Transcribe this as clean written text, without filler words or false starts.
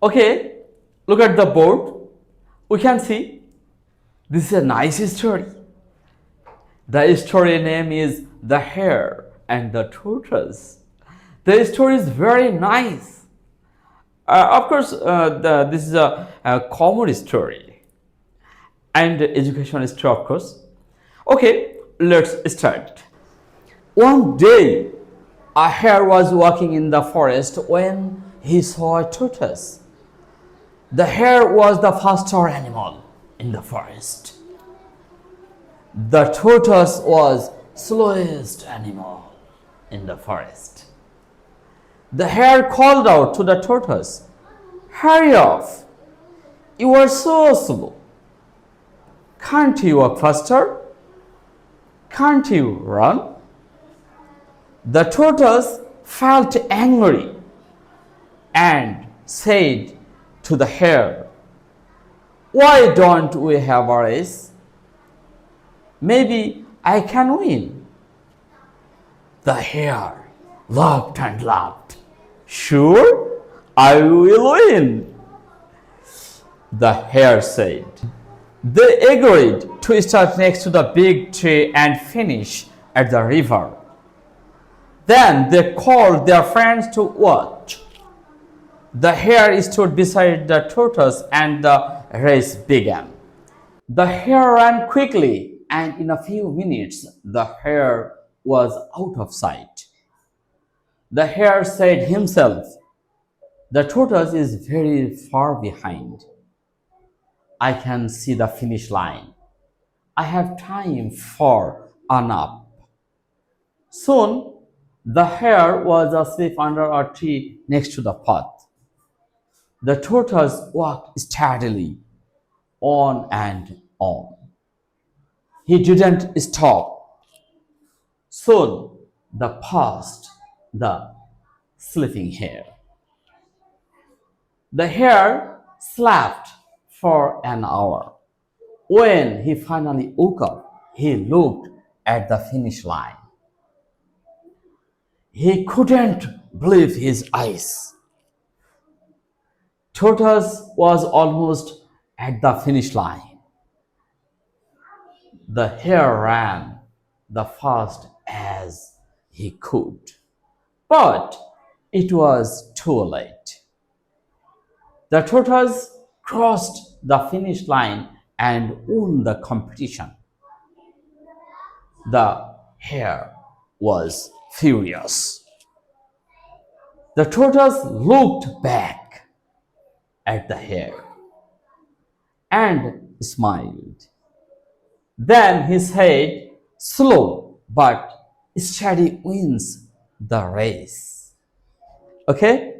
Okay, look at the board. We can see this is a nice story. The story name is The Hare and the Tortoise. The story is very nice. Of course, this is a common story and education story, of course. Okay, let's start. One day, a hare was walking in the forest when he saw a tortoise. The hare was the faster animal in the forest. The tortoise was slowest animal in the forest. The hare called out to the tortoise, "Hurry off! You are so slow. Can't you walk faster? Can't you run?" The tortoise felt angry and said to the hare, "Why don't we have a race? Maybe I can win." The hare laughed and laughed. "Sure, I will win," the hare said. They agreed to start next to the big tree and finish at the river. Then they called their friends to watch. The hare stood beside the tortoise and the race began. The hare ran quickly, and in a few minutes, the hare was out of sight. The hare said himself, "The tortoise is very far behind. I can see the finish line. I have time for a nap." Soon, the hare was asleep under a tree next to the path. The tortoise walked steadily on and on. He didn't stop. Soon, the passed the sleeping hare. The hare slept for an hour. When he finally woke up, he looked at the finish line. He couldn't believe his eyes. Tortoise was almost at the finish line. The hare ran the fast as he could, but it was too late. The tortoise crossed the finish line and won the competition. The hare was furious. The tortoise looked back at the hare and smiled. Then he said, "Slow but steady wins the race." Okay?